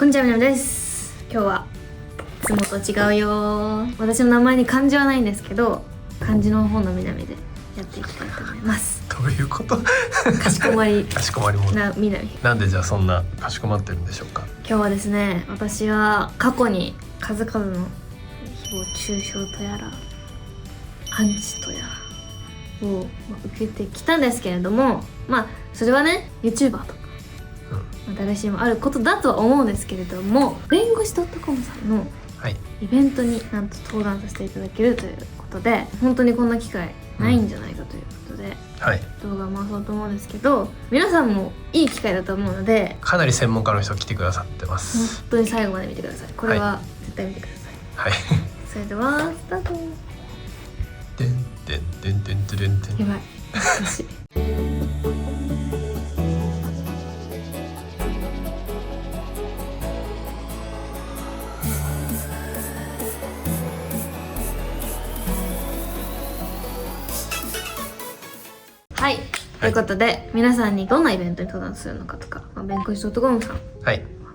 こんにちは、みなみです。今日はいつもと違うよ。私の名前に漢字はないんですけど、漢字の方のみなみでやっていきたいと思います。どういうこと？かしこまりかしこまりもなみなみ。なんでじゃあそんなかしこまってるんでしょうか？今日はですね、私は過去に数々の誹謗中傷とやらアンチとやらを受けてきたんですけれども、それはね YouTuber とか誰しもあることだとは思うんですけれども、弁護士 .com さんのイベントになんと登壇させていただけるということで、本当にこんな機会ないんじゃないかということで、動画を回そうと思うんですけど、皆さんもいい機会だと思うので、かなり専門家の人来てくださってます。本当に最後まで見てください。これは絶対見てください。それではスタート。でんでんでんでんでんでん。やばい、難しい。ということで、皆さんにどんなイベントに登壇するのかとか、弁護士 .com さん、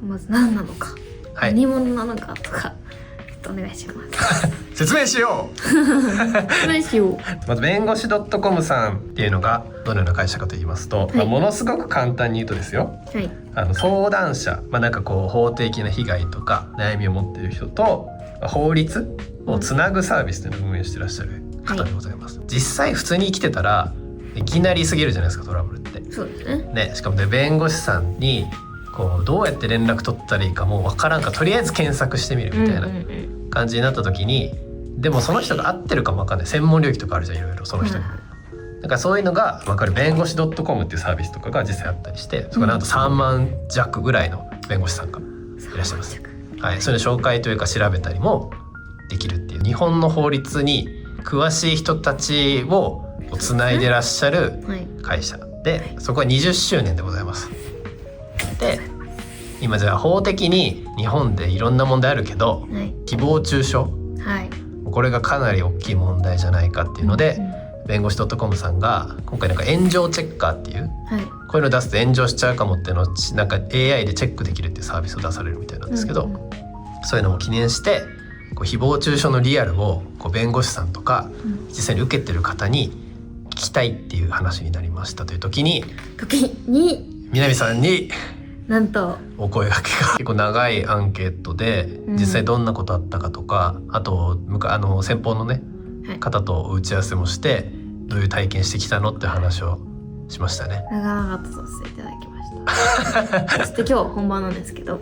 まず何なのか、何者なのかとか、ちょっとお願いします。説明しよう。説明しよう。まず弁護士 .com さんっていうのがどのような会社かと言いますと、ものすごく簡単に言うとですよ、相談者、なんかこう法的な被害とか悩みを持っている人と法律をつなぐサービスというのを運営していらっしゃる方でございます。実際普通に生きてたらいきなりすぎるじゃないですか、トラブルって。そうですね。しかもね、弁護士さんにこうどうやって連絡取ったらいいかもうわからんか、とりあえず検索してみるみたいな感じになった時に、でもその人が合ってるかもわかんない、専門領域とかあるじゃん、いろいろその人に。だからそういうのが分かる弁護士 .com っていうサービスとかが実際あったりして、そこなんと3万弱ぐらいの弁護士さんがいらっしゃいます。それの紹介というか調べたりもできるっていう、日本の法律に詳しい人たちをつないでらっしゃる会社で、そこは20周年でございます。で、今じゃあ法的に日本でいろんな問題あるけど、誹謗中傷、これがかなり大きい問題じゃないかっていうので、弁護士 .com さんが今回なんか炎上チェッカーっていう、こういうの出すと炎上しちゃうかもっていうのをなんか AI でチェックできるっていうサービスを出されるみたいなんですけど、そういうのも記念してこう誹謗中傷のリアルをこう弁護士さんとか実際に受けてる方に聞きたいっていう話になりましたという時に南さんになんとお声掛けが、結構長いアンケートで実際どんなことあったかとか、あと先方のね、方と打ち合わせもしてどういう体験してきたのって話をしましたね。長々とさせていただきました。そして今日本番なんですけど、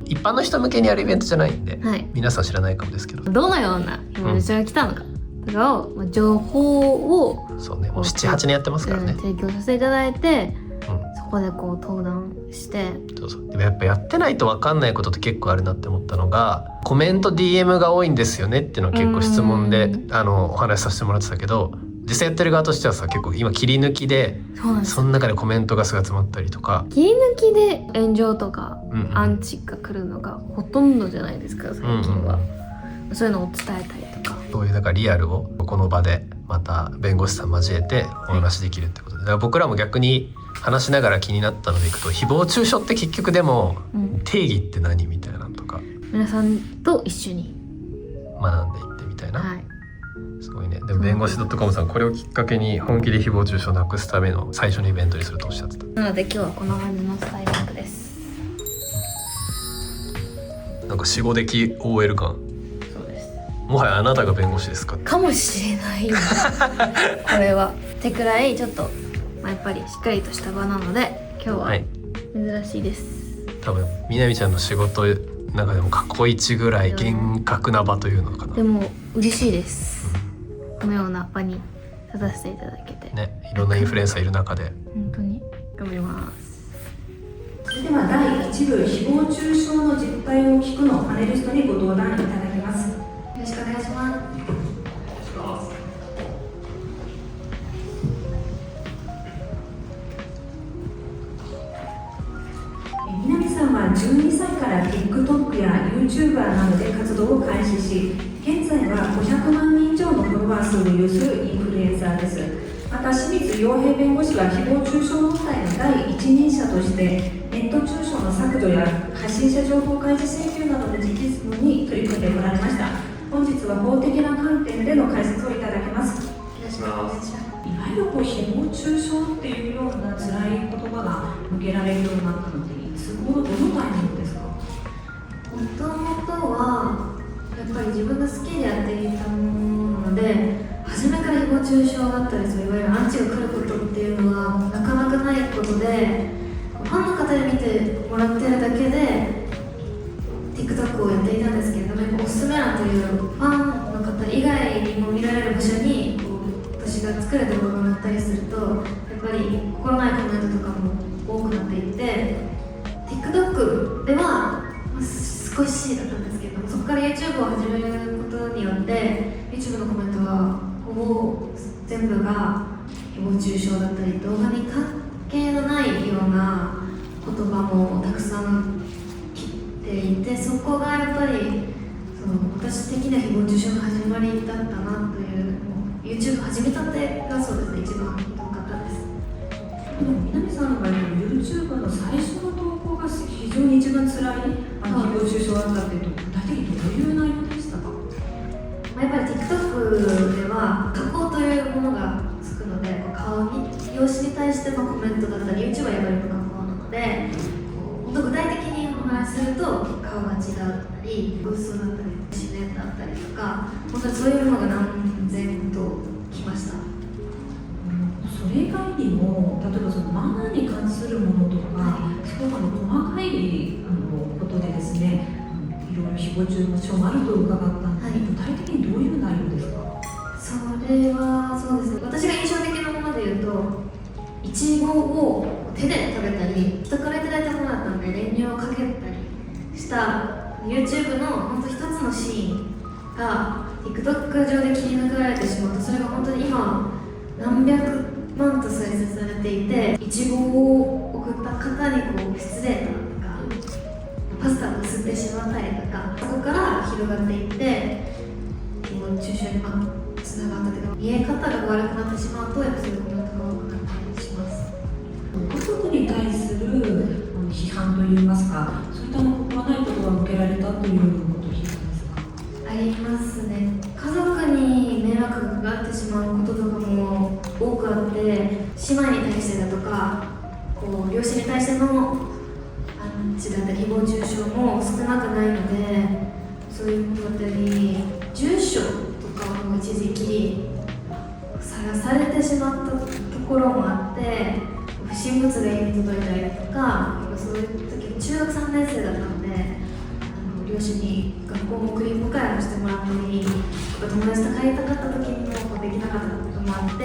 一般の人向けにやるイベントじゃないんで、皆さん知らないかもですけど、どのような誹謗中傷が来たのかとかを、情報をそうね、もう 7,8 年やってますからね、提供させていただいて、そこでこう登壇して、でもやっぱやってないと分かんないことって結構あるなって思ったのが、コメント DM が多いんですよねっていうのを結構質問でお話しさせてもらってたけど、実際やってる側としてはさ、結構今切り抜きで、その中でコメントがすごい集まったりとか、切り抜きで炎上とかアンチが来るのがほとんどじゃないですか最近は。そういうのを伝えたりとか、そういうだからリアルをこの場でまた弁護士さん交えてお話できるってことで、だから僕らも逆に話しながら気になったのでいくと、誹謗中傷って結局でも定義って何みたいなのとか、皆さんと一緒に学んでいってみたいな、すごいね。でも弁護士 .com さんこれをきっかけに本気で誹謗中傷をなくすための最初のイベントにするとおっしゃってた。なので今日はこんな感じのスタイリングです。なんか死後的 OL 感。そうです。もはやあなたが弁護士ですかもしれないよこれはってくらいちょっと、やっぱりしっかりとした場なので今日は珍しいです。多分みなみちゃんの仕事の中でも過去一ぐらい厳格な場というのかな。でも嬉しいです、このような場に立たせていただけてね、いろんなインフルエンサーいる中で本当に頑張ります。それでは第1部誹謗中傷の実態を聞くのパネリストにご登壇いただきます。よろしくお願いします。南さんは12歳から TikTok や YouTuber などで活動を開始し、現在は500万人以上のフォロワー数を有するインフルエンサーです。また清水洋平弁護士は誹謗中傷問題の第一人者としてネッネット中傷の削除や発信者情報開示請求などの実務に取り組んでこられました。本日は法的な観点での解説をいただきます。お願いします。いわゆる誹謗中傷っていうような辛い言葉が向けられるようになったので、いつ頃、どのタイミングですか？もともとはやっぱり自分が好きでやっていたものなので、初めから誹謗中傷だったりするいわゆるアンチが来ることっていうのはなかなかないことで、ファンの方に見てもらってるだけで TikTok をやっていたんですけれども、やっぱおすすめ欄というファンの方以外にも見られる場所に私が作る動画があったりすると、やっぱり心ないコメントとかも多くなっていって、 TikTok では少しだったんですけども、そこから YouTube を始めることによって YouTube のコメントはほぼ全部が誹謗中傷だったり、動画に関係のないような言葉もたくさん来ていて、そこがやっぱり私的には誹謗中傷の始まりだったなという、YouTube 始めたてがそうですね、一番ひどかったです。南さんの場合、YouTube の最初の投稿が非常に一番辛い誹謗中傷だったっていうと、具体的にどういう内容でしたか？やっぱり TikTok では加工というものがつくので、容姿に対してのコメントだったり、 YouTube はやっぱり加工なので、本当具体的にお話しすると顔が違ったり、嘘だったり自然だったりとか、本当にそういうものが何千ときました。それ以外にも、例えばそのマナーに関するものとか、そういう細かいことでですね、いろいろ誹謗中傷もあると伺ったので、具体的にどういう内容ですか？それはそうですね、私が印象的なもので言うと、いちごを手で食べたり、人からいただいたものだったので練乳をかけたりした YouTube の本当一つのシーンが TikTok 上で切り抜かれてしまうと、それが本当に今何百万と再生されていて、いちごを送った方に失礼だとか、パスタを吸ってしまったりとか、そこから広がっていって誹謗中傷につながったというか、見え方が悪くなってしまうと、やっぱそういうコメントが多くなったりします。家族に対する批判といいますか、そういった心ないことが向けられたということを聞いたんですか？ありますね。家族に迷惑がかかってしまうこととかも多くあって、姉妹に対してだとか、両親に対してのアンチだったり誹謗中傷も少なくないので、そういうことだったり、住所とかも一時期さらされてしまったところもあって、不審物が家に届いたりとか、そういう時中学3年生だったので、両親に学校も送り迎えもしてもらったり、友達と帰りたかった時にもできなかったこともあって、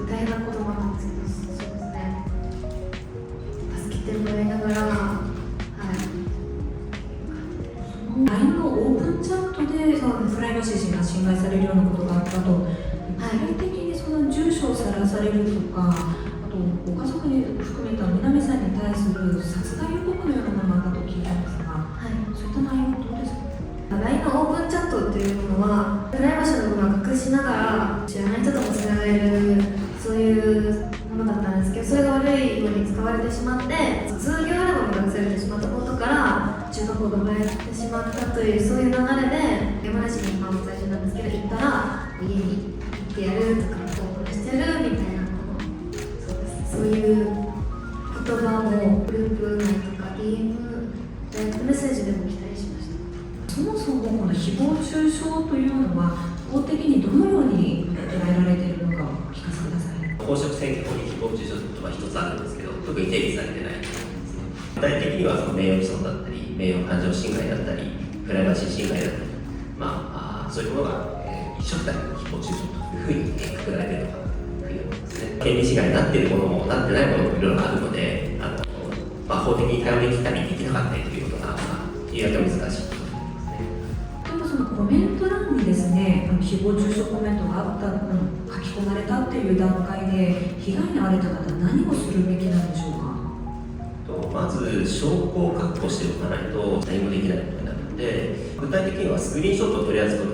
大変なこともあったんですけど、そうですね、助けてもらいながら、LINE のオープンチャットでプライバシーが侵害されるようなことがあったと、具体的にその住所をさらされるとか、あとご家族に含めた南さんに対する殺害予告のようなものがあったと聞いたんですが、そういった内容はどうですか？LINE のオープンチャットっていうものは、プライバシーのものを隠しながら知らない人ともつながれる、そういうものだったんですけど、それが悪いように使われてしまって、卒業アルバムが出されてしまったことから中学校が奪われてしまったという、そういう流れで山梨に今も在住なんですけど、行ったら家に行ってやるとか、オープンしてるみたいな、そういう言葉もグループ内とか DM、ダイレクトメッセージでも来たりしました。そもそもこの誹謗中傷というのは法的にどのように捉えられているのかお聞かせください。公職選挙法に誹謗中傷というのは一つあるんですけど、特に定義されてないんですね。具体的にはその名誉毀損だったり、名誉感情侵害だったり、プライバシー侵害だったり、そういうものが、一緒くたりの誹謗中傷というふうにくくられているのかなというふうに思いますね。権利侵害になっているものもなってないものもいろいろあるので、法的に対応できたりできなかったりということが、言い訳は難しいと思いますね。例えばそのコメント欄にですね、誹謗中傷コメントがあった、書き込まれたっていう段階で被害に遭われた方は何をするべきなんでしょうか？まず証拠を確保しておかないと何もできないことになるので、具体的にはスクリーンショットを取り扱う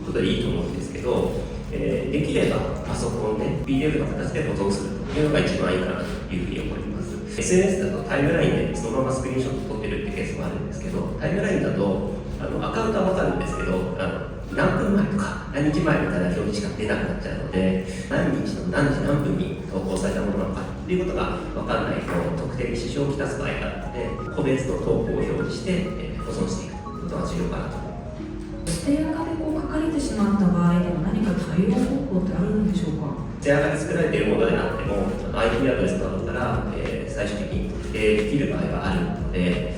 ことでいいと思うんですけど、できればパソコンで PDF の形で保存するというのが一番いいかなというふうに思います。SNS だとタイムラインでそのままスクリーンショット撮ってるってケースもあるんですけど、タイムラインだとアカウントは分かるんですけど、何分前とか何日前みたいな表示しか出なくなっちゃうので、何日の何時何分に投稿されたものなのかっていうことが分からないと特定に支障をきたす場合があるので、個別の投稿を表示して、保存していくことが重要かなと思います。ステアカで書かれてしまった場合では何か対応方法ってあるんでしょうか？ステアカで作られているものであっても IP アドレスなどから、最終的に特定できる場合はあるので、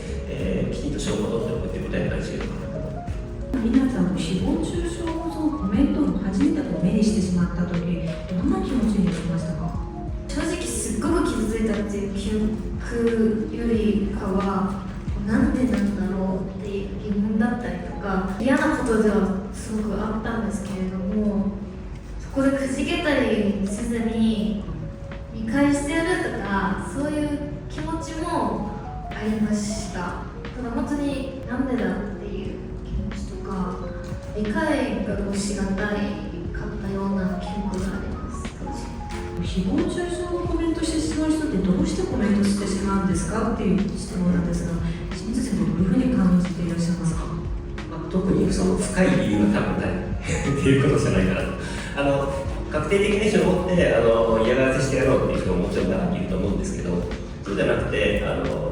きちんと証拠を取っておくということはやっぱり重要かなと思います。皆さん、誹謗中傷のそのコメントを初めて目にしてしまったとき、どんな気持ちになりましたか？正直すっごく傷ついたっていう記憶よりかは、なんでなんだろうっていう疑問だったりとか、嫌なことではすごくあったんですけれども、そこでくじけたりせずに見返してやるとか、そういう気持ちもありました。ただ本当になんでだっていう気持ちとか、理解がしがたいかったような記憶があります当時。誹謗中傷のコメントしてしまう人ってどうしてコメントしてしまうんですかっていう質問なんですが、清水先生どういうふうに感じていらっしゃいますか？特にその深い理由は多分ないっていうことじゃないかなと。確定的な意思を持って嫌がらせしてやろうっていう人ももちろん中にいると思うんですけど、そうじゃなくてち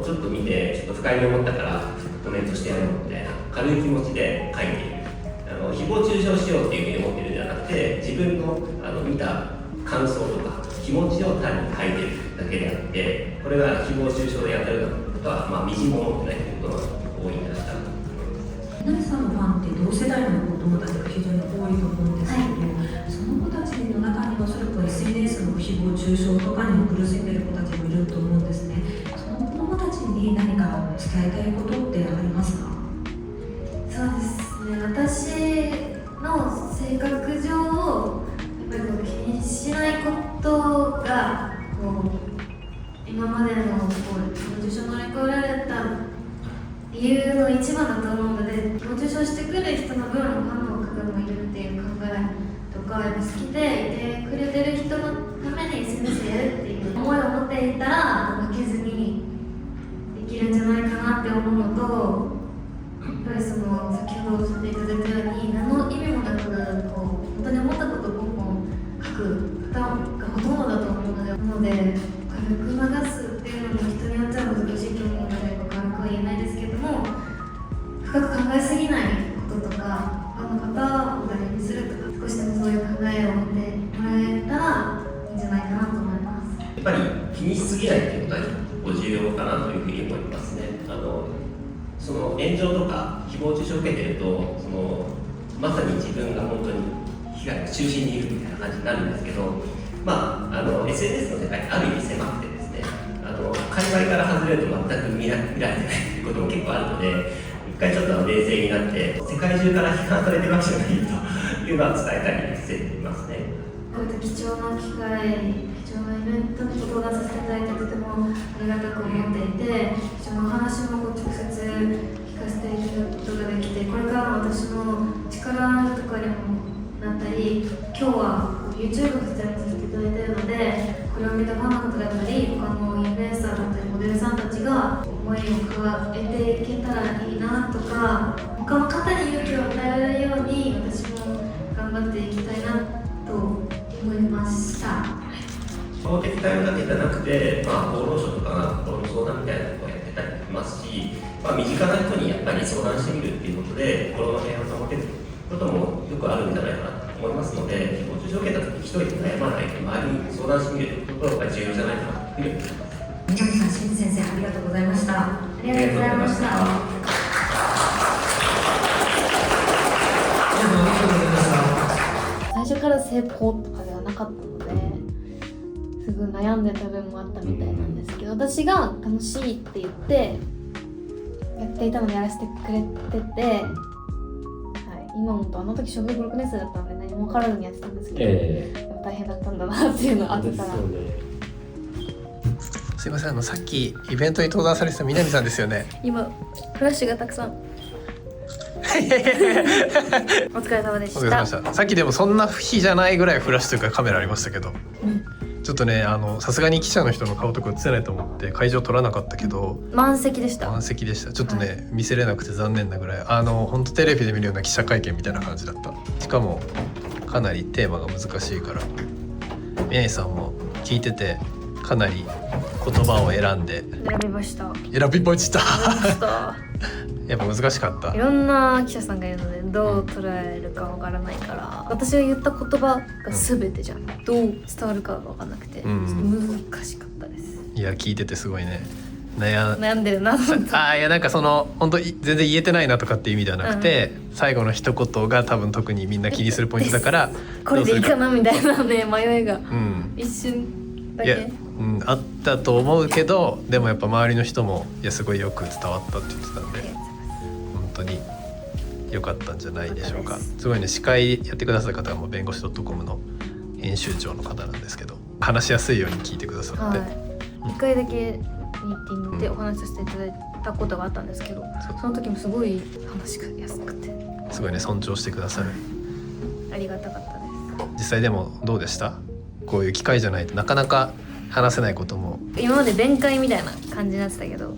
ょっと見てちょっと不快に思ったからコメントしてやろうみたいな軽い気持ちで書いている。誹謗中傷しようっていうふうに思ってるんじゃなくて、自分の見た感想とか気持ちを単に書いてるだけであって、これが誹謗中傷でやってるようなことはみじんも思ってないということが多いんじゃないかなと思います。皆さんのファンって同世代の子供たちが非常に多いと思うんですけど、その子たちの中にはそれこそ SNS の誹謗中傷とかにも苦しんでいる子たちもいると思うんですね。その子供たちに何か伝えたいことってありますか？そうですね、私の性格上やっぱり気にしないことが今までの受賞を乗り越えられた理由の一番だと思うので、受賞してくる人の分ファンの方もいるっていう考えとか、好きでいてくれてる人のために SNS やるっていう思いを持っていたら負けずにできるんじゃないかなって思うのと、やっぱり先ほどおっしゃっていただいたように何の意味もなく本当に思ったことをポンポン書く方がほとんどだと思うので、軽く流すっていうのも人によっては難しいと思うので軽くは言えないですけども、深く考えすぎないこととか、他の方を誰にするとか、少しでもそういう考えを持ってもらえたらいいんじゃないかなと思います。やっぱり気にしすぎないっていうことはご重要かなというふうに思いますね。その炎上とか誹謗中傷を受けてるとまさに自分が本当に被害の中心にいるみたいな感じになるんですけど、SNS の世界ってある意味狭くてですね、界隈から外れると全く見られてないということも結構あるので、一回ちょっと冷静になって世界中から批判されてるわけじゃないというのは伝えたりしていますね。こういった貴重な機会、貴重なイベントに登壇させていただいてとてもありがたく思っていて、貴重な話も直接聞かせていただくことができて、これからも私の力とかにもなったり、今日は YouTube を出演させていただいているので、これを見たファンの方だったり、他のインフルエンサーだったりモデルさんたちが思いを加えていけたらいいなとか、他の方に勇気を与えられるように私も頑張っていきたいなと思いました。法的対応だけじゃなくて、厚労省とかが心の相談みたいなことをやってたりしますし、身近な人にやっぱり相談してみるっていうことで心の平和を保てることもよくあるんじゃないかなと思いますので、誹謗中傷を受けた時に一人で悩まないで周りに相談してみるということが重要じゃないかなというふうに思います。南さん、清水先生、ありがとうございました。ありがとうございました。最初から成功とかではなかったのですぐ悩んでた部分もあったみたいなんですけど、私が楽しいって言ってやっていたのでやらせてくれてて、今思うとあの時小学6年生だったので何も分からずにやってたんですけど、大変だったんだなっていうのを後から。すいません、さっきイベントに登壇されてた南さんですよね。今フラッシュがたくさんお疲れ様でした。さっきでもそんな日じゃないぐらいフラッシュというかカメラありましたけど、ちょっちょっとねさすがに記者の人の顔とか映せないと思って会場取らなかったけど満席でした。満席でした。ちょっとね、見せれなくて残念なぐらい本当テレビで見るような記者会見みたいな感じだった。しかもかなりテーマが難しいから宮城さんも聞いててかなり言葉を選んで選びました。選びました選びましたやっぱ難しかった。いろんな記者さんがいるのでどう捉えるかわからないから、私が言った言葉が全てじゃん、どう伝わるかがわからなくて、うんちょっと難しかったです。いや聞いててすごいね悩んでるなと思っていやなんかその本当全然言えてないなとかっていう意味ではなくて、最後の一言が多分特にみんな気にするポイントだからこれでいいかなみたいなね迷いがうん一瞬だいや、け。あったと思うけどでもやっぱ周りの人もいやすごいよく伝わったって言ってたんで本当に良かったんじゃないでしょうか。すごいね司会やってくださった方はもう弁護士 .com の編集長の方なんですけど話しやすいように聞いてくださって、一回だけミーティングでお話しさせていただいたことがあったんですけど、その時もすごい話しやすくてすごいね尊重してくださる。ありがたかったです。実際でもどうでした？こういう機会じゃないとなかなか話せないことも今まで弁解みたいな感じになってたけど、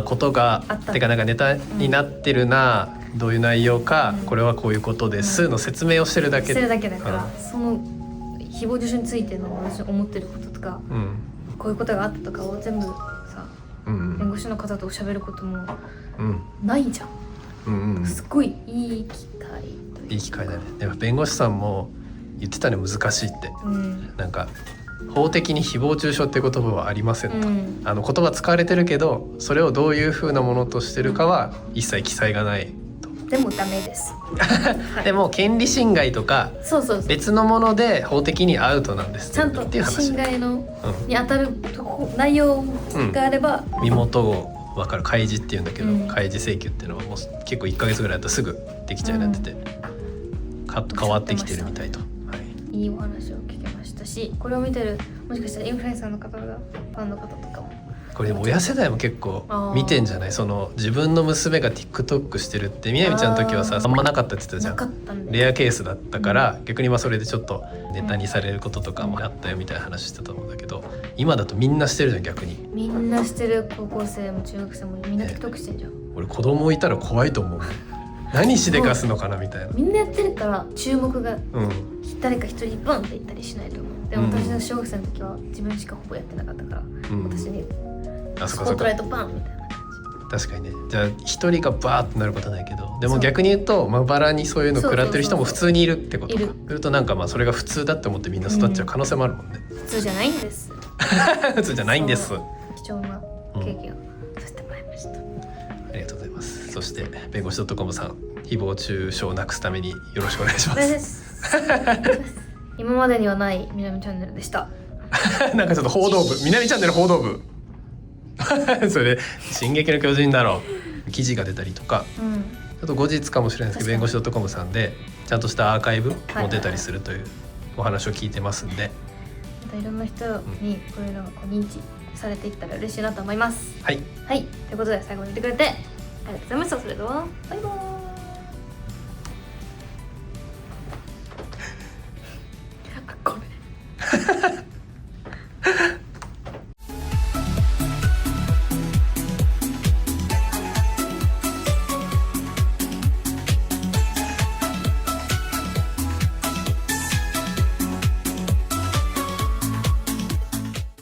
ことがあったてかなんかネタになってるな、どういう内容か、これはこういうことですの説明をしてるだけしてるだけだから、その誹謗中傷についての私の思ってることとか、こういうことがあったとかを全部さ、弁護士の方と喋ることもないじゃん、すごいいい機会というか。いい機会だね。でも弁護士さんも言ってたね難しいって、なんか法的に誹謗中傷って言葉はありませんと、言葉使われてるけどそれをどういう風なものとしてるかは一切記載がないと。でもダメです、でも権利侵害とかそう別のもので法的にアウトなんですちゃんとっていう話。侵害の、に当たる内容があれば、身元を分かる開示っていうんだけど、開示請求っていうのはもう結構1ヶ月ぐらいだとすぐできちゃうようになってて、変わってきてるみたいと。いいお話を聞きましたし、これを見てるもしかしたらインフルエンサーの方がファンの方とかもこれでも親世代も結構見てんじゃない？その自分の娘が TikTok してるってみなみちゃんの時はさあんまなかったって言ってたじゃん。レアケースだったから、逆にそれでちょっとネタにされることとかもあったよみたいな話してたと思うんだけど、今だとみんなしてるじゃん逆に。みんなしてる、高校生も中学生もみんな TikTok してんじゃん、俺子供いたら怖いと思う何しでかすのかなみたいな。みんなやってるから注目が、誰か一人バンっていったりしないと思う。でも私の小学生の時は自分しかほぼやってなかったから、私にスポットライトバンみたいな感じ。確かにね。じゃあ一人がバーってなることはないけど、でも逆に言うとまばらにそういうの食らってる人も普通にいるってことか。するとなんかそれが普通だって思ってみんな育っちゃう可能性もあるもんね。普通じゃないんです普通じゃないんです。貴重な経験をさせてもらいました、ありがとうございます。そして弁護士 .com さん、誹謗中傷をなくすためによろしくお願いします。今までにはない南チャンネルでしたなんかちょっと報道部、南チャンネル報道部それで進撃の巨人だろう記事が出たりとか、ちょっと後日かもしれないですけど弁護士 .com さんでちゃんとしたアーカイブも出たりするというお話を聞いてますんで、またいろんな人にこういうのが認知されていったら嬉しいなと思います。はい、ということで最後に見てくれてありがとうございました。それではバイバーイ。